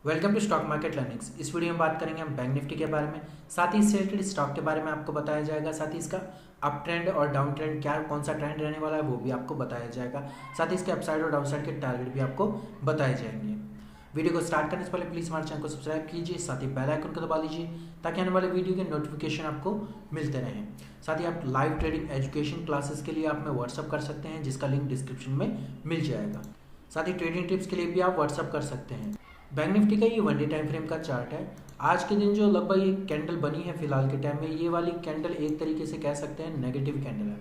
Welcome to stock market learnings. इस video में बात करेंगे हम बैंक निफ्टी के बारे में, साथ ही इससे रिलेटेड स्टॉक के बारे में आपको बताया जाएगा, साथ ही इसका अप ट्रेंड और डाउन ट्रेंड क्या कौन सा ट्रेंड रहने वाला है वो भी आपको बताया जाएगा, साथ ही इसके अपसाइड और डाउनसाइड के टारगेट भी आपको बताए जाएंगे। वीडियो को स्टार्ट करने से पहले प्लीज़ हमारे चैनल को सब्सक्राइब कीजिए, साथ ही बेल आइकन को दबा लीजिए ताकि आने वाले वीडियो के नोटिफिकेशन आपको मिलते रहें। साथ ही आप लाइव ट्रेडिंग एजुकेशन क्लासेस के लिए आप में व्हाट्सअप कर सकते हैं, जिसका लिंक डिस्क्रिप्शन में मिल जाएगा। साथ ही ट्रेडिंग टिप्स के लिए भी आप व्हाट्सअप कर सकते हैं। बैंक निफ्टी का ये 1 डे टाइम फ्रेम का चार्ट है। आज के दिन जो लगभग एक कैंडल बनी है फिलहाल के टाइम में, ये वाली कैंडल एक तरीके से कह सकते हैं नेगेटिव कैंडल है।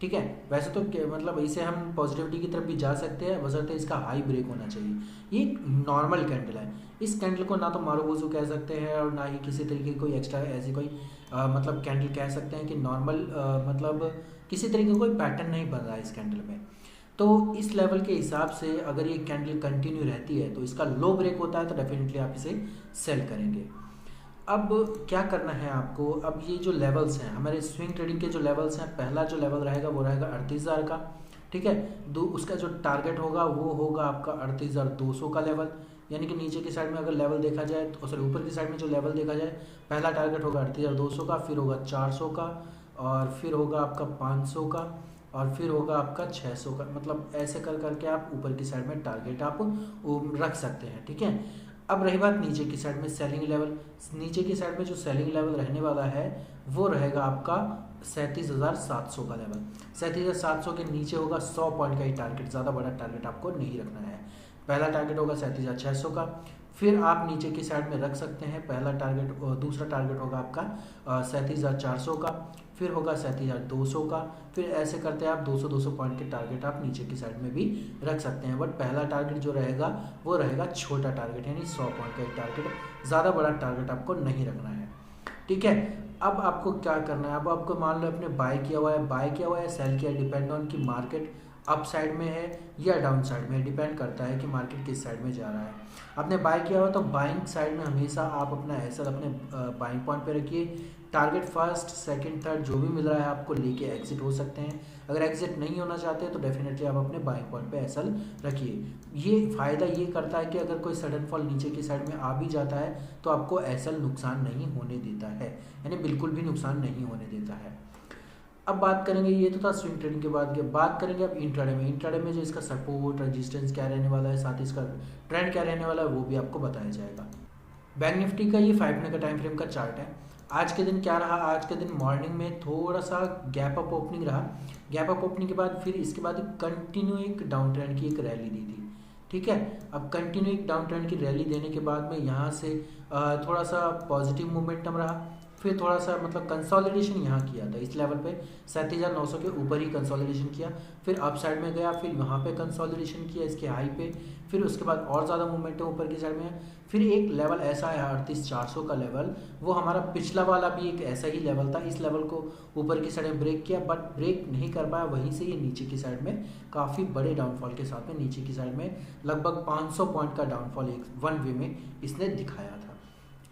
ठीक है, वैसे तो मतलब इसे हम पॉजिटिविटी की तरफ भी जा सकते हैं, बशर्ते इसका हाई ब्रेक होना चाहिए। ये नॉर्मल कैंडल है। इस कैंडल को ना तो मारूबोजू कह सकते हैं और ना ही किसी तरीके की कोई एक्स्ट्रा ऐसी कोई मतलब कैंडल कह सकते हैं कि नॉर्मल मतलब किसी तरीके का कोई पैटर्न नहीं बन रहा है इस कैंडल में। तो इस लेवल के हिसाब से अगर ये कैंडल कंटिन्यू रहती है तो इसका लो ब्रेक होता है तो डेफिनेटली आप इसे सेल करेंगे। अब क्या करना है आपको, अब ये जो लेवल्स हैं हमारे स्विंग ट्रेडिंग के जो लेवल्स हैं, पहला जो लेवल रहेगा वो रहेगा 38,000 का। ठीक है, उसका जो टारगेट होगा वो होगा आपका 38,200 का लेवल, यानी कि नीचे की साइड में अगर लेवल देखा जाए तो सॉरी ऊपर की साइड में जो लेवल देखा जाए, पहला टारगेट होगा 38,200 का, फिर होगा 400 का, और फिर होगा आपका 500 का, और फिर होगा आपका 600 का। मतलब ऐसे कर करके आप ऊपर की साइड में टारगेट आप रख सकते हैं। ठीक है, अब रही बात नीचे की साइड में सेलिंग लेवल। नीचे की साइड में जो सेलिंग लेवल रहने वाला है वो रहेगा आपका 37,700 का लेवल। 37,700 के नीचे होगा 100 पॉइंट का ही टारगेट, ज़्यादा बड़ा टारगेट आपको नहीं रखना है। पहला टारगेट होगा 37,600 का, फिर आप नीचे की साइड में रख सकते हैं पहला टारगेट, दूसरा टारगेट होगा आपका 37,400 का, फिर होगा 37,200 का, फिर ऐसे करते हैं आप 200 पॉइंट के टारगेट आप नीचे की साइड में भी रख सकते हैं। बट पहला टारगेट जो रहेगा वो रहेगा छोटा टारगेट, यानी 100 पॉइंट का एक टारगेट, ज़्यादा बड़ा टारगेट आपको नहीं रखना है। ठीक है, अब आपको क्या करना है, अब आपको मान लो आपने बाय किया हुआ है, सेल किया, डिपेंड ऑन कि मार्केट अप साइड में है या डाउन साइड में, डिपेंड करता है कि मार्केट किस साइड में जा रहा है। आपने बाय किया हुआ तो बाइंग साइड में हमेशा आप अपना एसएल अपने बाइंग पॉइंट पे रखिए। टारगेट फर्स्ट सेकंड थर्ड जो भी मिल रहा है आपको लेके एग्जिट हो सकते हैं। अगर एग्जिट नहीं होना चाहते तो डेफिनेटली आप अपने बाइंग पॉइंट पे एसएल रखिए। ये फ़ायदा ये करता है कि अगर कोई सडन फॉल नीचे की साइड में आ भी जाता है तो आपको एसएल नुकसान नहीं होने देता है, यानी बिल्कुल भी नुकसान नहीं होने देता है। अब बात करेंगे, ये तो था स्विंग ट्रेडिंग के बाद, बात करेंगे अब इंट्राडे में। इंट्राडे में जो इसका सपोर्ट रेजिस्टेंस क्या रहने वाला है, साथ ही इसका ट्रेंड क्या रहने वाला है वो भी आपको बताया जाएगा। बैंक निफ्टी का ये 5 मिनट का टाइम फ्रेम का चार्ट है। आज के दिन क्या रहा, आज के दिन मॉर्निंग में थोड़ा सा गैप अप ओपनिंग रहा। गैप अप ओपनिंग के बाद फिर इसके बाद कंटिन्यू एक डाउन ट्रेंड की एक रैली दी थी। ठीक है, अब कंटिन्यू एक डाउन ट्रेंड की रैली देने के बाद में यहाँ से थोड़ा सा पॉजिटिव मोमेंटम रहा, फिर थोड़ा सा मतलब कंसोलिडेशन यहाँ किया था इस लेवल पे 37,900 के ऊपर ही कंसोलिडेशन किया, फिर अप साइड में गया, फिर वहाँ पे कंसोलिडेशन किया इसके हाई पे, फिर उसके बाद और ज़्यादा मोमेंटम ऊपर की साइड में। फिर एक लेवल ऐसा है 38,400 का लेवल, वो हमारा पिछला वाला भी एक ऐसा ही लेवल था। इस लेवल को ऊपर की साइड में ब्रेक किया बट ब्रेक नहीं कर पाया, वहीं से ये नीचे की साइड में काफ़ी बड़े डाउनफॉल के साथ में नीचे की साइड में लगभग 500 पॉइंट का डाउनफॉल एक वन वे में इसने दिखाया था।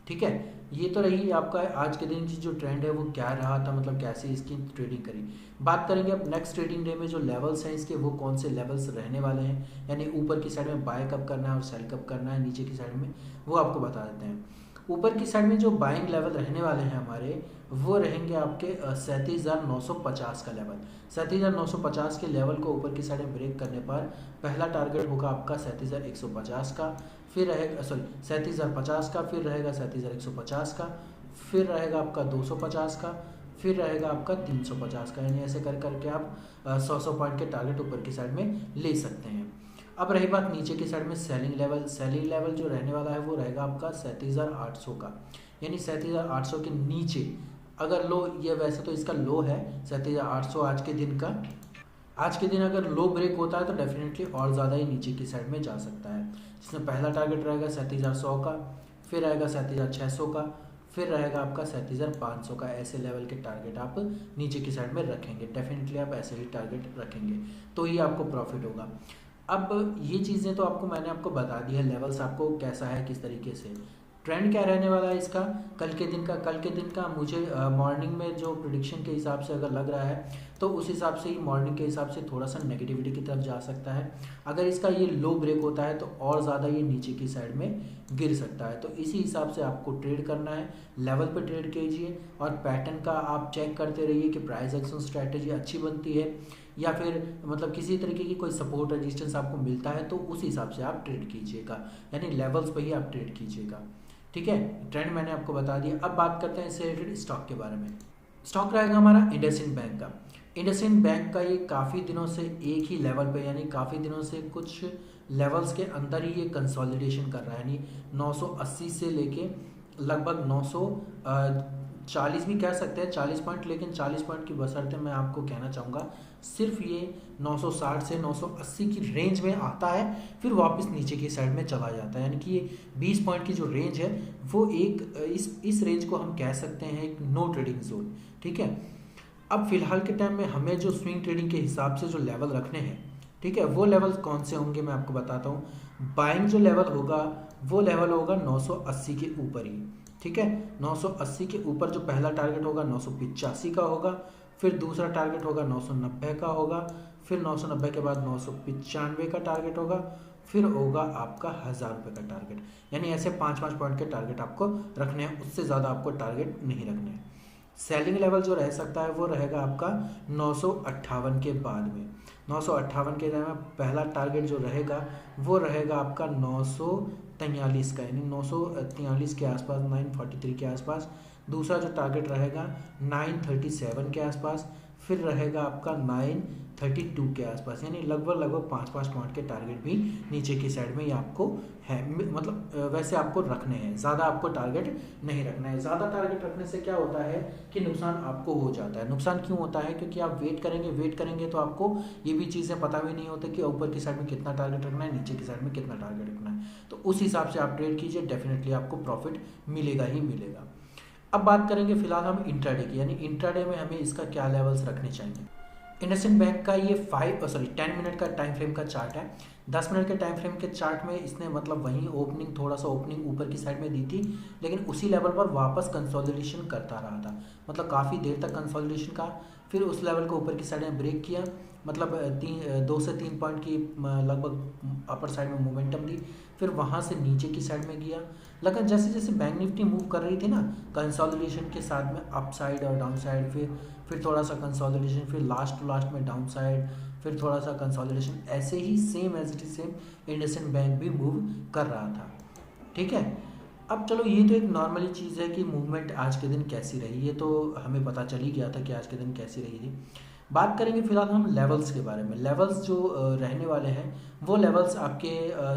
ठीक है, ये तो रही आपका आज के दिन की जो ट्रेंड है वो क्या रहा था, मतलब कैसे इसकी ट्रेडिंग करी। बात करेंगे अब नेक्स्ट ट्रेडिंग डे में जो लेवल्स हैं इसके, वो कौन से लेवल्स रहने वाले हैं, यानी ऊपर की साइड में बाय कब करना है और सेल कब करना है नीचे की साइड में, वो आपको बता देते हैं। ऊपर की साइड में जो बाइंग लेवल रहने वाले हैं हमारे, वो रहेंगे आपके 37,950 का लेवल। 37,950 के लेवल को ऊपर की साइड में ब्रेक करने पर पहला टारगेट होगा आपका 37,150 का, फिर रहेगा 37,050 का, फिर रहेगा 37,150 का, फिर रहेगा आपका 250 का, फिर रहेगा आपका 350 का, यानी ऐसे कर करके आप 100 पॉइंट के टारगेट ऊपर की साइड में ले सकते हैं। अब रही बात नीचे की साइड में सेलिंग लेवल। सेलिंग लेवल जो रहने वाला है वो रहेगा आपका 37,800 का, यानी 37,800 के नीचे अगर लो, ये वैसे तो इसका लो है 37,800 आज के दिन का। आज के दिन अगर लो ब्रेक होता है तो डेफिनेटली और ज़्यादा ही नीचे की साइड में जा सकता है, जिसमें पहला टारगेट रहेगा 37,100 का, फिर रहेगा 37,600 का, फिर रहेगा आपका 37,500 का। ऐसे लेवल के टारगेट आप नीचे की साइड में रखेंगे, डेफिनेटली आप ऐसे ही टारगेट रखेंगे तो ही आपको प्रॉफिट होगा। अब ये चीज़ें तो आपको मैंने आपको बता दी है, लेवल्स आपको कैसा है किस तरीके से। ट्रेंड क्या रहने वाला है इसका कल के दिन का मुझे मॉर्निंग में जो प्रिडिक्शन के हिसाब से अगर लग रहा है तो उस हिसाब से ही मॉर्निंग के हिसाब से थोड़ा सा नेगेटिविटी की तरफ जा सकता है। अगर इसका ये लो ब्रेक होता है तो और ज़्यादा ये नीचे की साइड में गिर सकता है। तो इसी हिसाब से आपको ट्रेड करना है, लेवल पे ट्रेड कीजिए और पैटर्न का आप चेक करते रहिए कि प्राइस एक्शन स्ट्रैटेजी अच्छी बनती है या फिर मतलब किसी तरीके की कोई सपोर्ट रेजिस्टेंस आपको मिलता है तो उस हिसाब से आप ट्रेड कीजिएगा, यानी लेवल्स पे ही आप ट्रेड कीजिएगा। ठीक है, ट्रेंड मैंने आपको बता दिया। अब बात करते हैं इससे रिलेटेड स्टॉक के बारे में। स्टॉक रहेगा हमारा इंडसइंड बैंक का। इंडसइंड बैंक का ये काफ़ी दिनों से एक ही लेवल पे, यानी काफ़ी दिनों से कुछ लेवल्स के अंदर ही ये कंसोलिडेशन कर रहा है, यानी 980 से लेके लगभग 940 भी कह सकते हैं 40 पॉइंट, लेकिन 40 पॉइंट की बशर्ते मैं आपको कहना चाहूँगा सिर्फ ये 960 से 980 की रेंज में आता है, फिर वापस नीचे की साइड में चला जाता है। यानी कि ये 20 पॉइंट की जो रेंज है वो एक इस रेंज को हम कह सकते हैं एक नो ट्रेडिंग जोन। ठीक है, अब फिलहाल के टाइम में हमें जो स्विंग ट्रेडिंग के हिसाब से जो लेवल रखने हैं, ठीक है, वो लेवल कौन से होंगे मैं आपको बताता हूँ। बाइंग जो लेवल होगा वो लेवल होगा 980 के ऊपर ही। ठीक है, 980 के ऊपर जो पहला टारगेट होगा 985 का होगा, फिर दूसरा टारगेट होगा 990 का होगा, फिर 990 के बाद 995 का टारगेट होगा, फिर होगा आपका 1000 रुपये का टारगेट। यानी ऐसे 5-5 पॉइंट के टारगेट आपको रखने हैं, उससे ज़्यादा आपको टारगेट नहीं रखने हैं। सेलिंग लेवल जो रह सकता है वो रहेगा आपका 958 के बाद में। 958 के टाइम में पहला टारगेट जो रहेगा वो रहेगा आपका 943 का, यानी 943 के आसपास, 943 के आसपास। दूसरा जो टारगेट रहेगा 937 के आसपास, फिर रहेगा आपका 932 के आसपास, यानी लगभग 5-5 पॉइंट के टारगेट भी नीचे की साइड में ये आपको है, मतलब वैसे आपको रखने हैं, ज़्यादा आपको टारगेट नहीं रखना है। ज़्यादा टारगेट रखने से क्या होता है कि नुकसान आपको हो जाता है। नुकसान क्यों होता है? क्योंकि आप वेट करेंगे तो आपको ये भी चीज़ें पता भी नहीं होती कि ऊपर की साइड में कितना टारगेट रखना है, नीचे की साइड में कितना टारगेट रखना है। तो उस हिसाब से आप ट्रेड कीजिए, डेफिनेटली आपको प्रॉफिट मिलेगा ही मिलेगा। अब बात करेंगे फिलहाल हम इंट्राडे की, यानी इंट्राडे में हमें इसका क्या लेवल्स रखने चाहिए। इंडसइंड बैंक का ये 10 मिनट का टाइम फ्रेम का चार्ट है। 10 मिनट के टाइम फ्रेम के चार्ट में इसने मतलब वहीं थोड़ा सा ओपनिंग ऊपर की साइड में दी थी, लेकिन उसी लेवल पर वापस कंसोलिडेशन करता रहा था, मतलब काफ़ी देर तक कंसोलिडेशन का, फिर उस लेवल को ऊपर की साइड में ब्रेक किया, मतलब 2 से 3 पॉइंट की लगभग अपर साइड में मोमेंटम दी, फिर वहाँ से नीचे की साइड में गया। लेकिन जैसे जैसे बैंक निफ्टी मूव कर रही थी ना कंसोलिडेशन के साथ में अप साइड और डाउन साइड, फिर थोड़ा सा कंसोलिडेशन, फिर लास्ट में डाउन साइड, फिर थोड़ा सा कंसोलिडेशन, ऐसे ही same as it is same IndusInd bank भी मूव कर रहा था। ठीक है, अब चलो ये तो एक नॉर्मली चीज़ है कि मूवमेंट आज के दिन कैसी रही, ये तो हमें पता चल ही गया था कि आज के दिन कैसी रही थी। बात करेंगे फिलहाल हम लेवल्स के बारे में। लेवल्स जो रहने वाले हैं वो लेवल्स आपके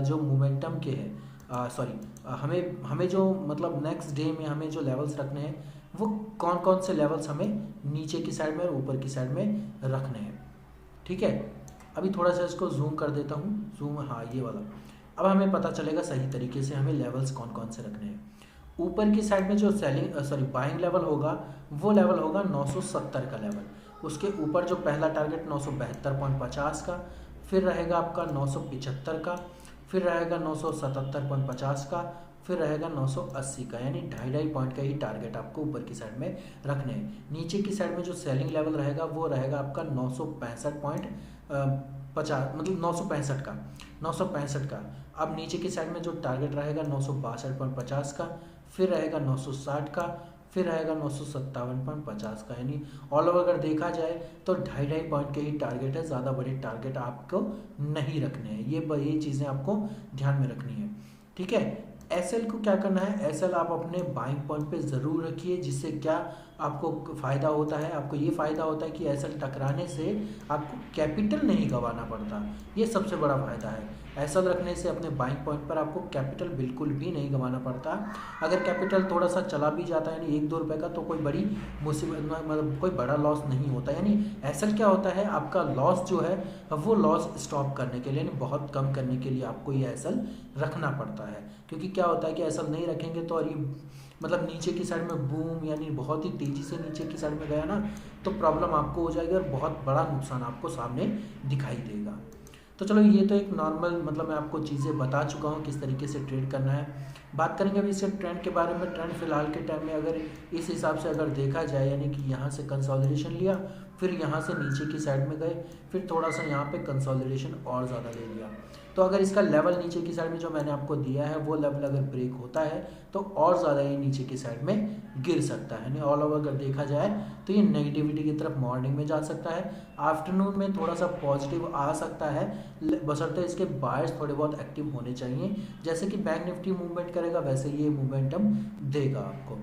जो मोमेंटम के हैं, हमें जो मतलब नेक्स्ट डे में हमें जो लेवल्स रखने हैं वो कौन कौन से लेवल्स हमें नीचे की साइड में और ऊपर की साइड में रखने हैं। ठीक है, अभी थोड़ा सा इसको जूम कर देता हूँ, हाँ ये वाला। अब हमें पता चलेगा सही तरीके से हमें लेवल्स कौन कौन से रखने हैं। ऊपर की साइड में जो बाइंग लेवल होगा वो लेवल होगा 970 का लेवल। उसके ऊपर जो पहला टारगेट 972.50 का, फिर रहेगा आपका 975 का, फिर रहेगा 977.50 का, फिर रहेगा 980 का, यानी 2.5 पॉइंट का ही टारगेट आपको ऊपर की साइड में रखने हैं। नीचे की साइड में जो सेलिंग लेवल रहेगा वो रहेगा आपका 965.50, मतलब 965 का। अब नीचे की साइड में जो टारगेट रहेगा 962.50 का, फिर रहेगा 960 का, फिर रहेगा 957.50 का, यानी ऑल ओवर अगर देखा जाए तो 2.5 पॉइंट के ही टारगेट है, ज़्यादा बड़े टारगेट आपको नहीं रखने हैं। ये चीज़ें आपको ध्यान में रखनी है। ठीक है, एसएल को क्या करना है, एसएल आप अपने बाइंग पॉइंट पे ज़रूर रखिए, जिससे क्या आपको फ़ायदा होता है, आपको ये फ़ायदा होता है कि एसएल टकराने से आपको कैपिटल नहीं गंवाना पड़ता, ये सबसे बड़ा फ़ायदा है। एसएल रखने से अपने बाइंग पॉइंट पर आपको कैपिटल बिल्कुल भी नहीं गंवाना पड़ता। अगर कैपिटल थोड़ा सा चला भी जाता है यानी 1-2 रुपये का, तो कोई बड़ी मुसीबत, मतलब कोई बड़ा लॉस नहीं होता। यानी एसएल क्या होता है, आपका लॉस जो है वो लॉस स्टॉप करने के लिए, बहुत कम करने के लिए आपको ये एसएल रखना पड़ता है। क्योंकि क्या होता है कि एसएल नहीं रखेंगे तो और ये मतलब नीचे की साइड में बूम, यानी बहुत ही तेज़ी से नीचे की साइड में गया ना, तो प्रॉब्लम आपको हो जाएगी और बहुत बड़ा नुकसान आपको सामने दिखाई देगा। तो चलो ये तो एक नॉर्मल, मतलब मैं आपको चीज़ें बता चुका हूँ किस तरीके से ट्रेड करना है। बात करेंगे अभी इसके ट्रेंड के बारे में। ट्रेंड फिलहाल के टाइम में अगर इस हिसाब से अगर देखा जाए, यानी कि यहाँ से कंसोलिडेशन लिया, फिर यहाँ से नीचे की साइड में गए, फिर थोड़ा सा यहाँ पे कंसोलिडेशन और ज़्यादा ले लिया। तो अगर इसका लेवल नीचे की साइड में जो मैंने आपको दिया है वो लेवल अगर ब्रेक होता है तो और ज़्यादा ये नीचे की साइड में गिर सकता है। यानी ऑल ओवर अगर देखा जाए तो ये नेगेटिविटी की तरफ मॉर्निंग में जा सकता है, आफ्टरनून में थोड़ा सा पॉजिटिव आ सकता है, बशर्ते इसके बायर्स थोड़े बहुत एक्टिव होने चाहिए। जैसे कि बैंक निफ्टी मूवमेंट करेगा वैसे ये मोमेंटम देगा आपको।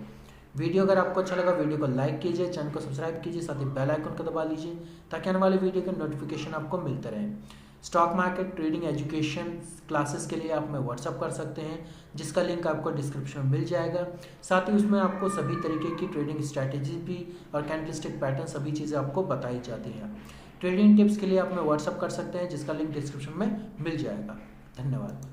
वीडियो अगर आपको अच्छा लगा वीडियो को लाइक कीजिए, चैनल को सब्सक्राइब कीजिए, साथ ही बेल आइकन को दबा लीजिए ताकि आने वाले वीडियो के नोटिफिकेशन आपको मिलते रहें। Stock market trading education classes के लिए आप हमें व्हाट्सअप कर सकते हैं, जिसका लिंक आपको डिस्क्रिप्शन में मिल जाएगा। साथ ही उसमें आपको सभी तरीके की ट्रेडिंग स्ट्रैटेजी भी और कैंडलस्टिक पैटर्न सभी चीज़ें आपको बताई जाती हैं। ट्रेडिंग टिप्स के लिए आप हमें व्हाट्सअप कर सकते हैं, जिसका लिंक डिस्क्रिप्शन में मिल जाएगा। धन्यवाद।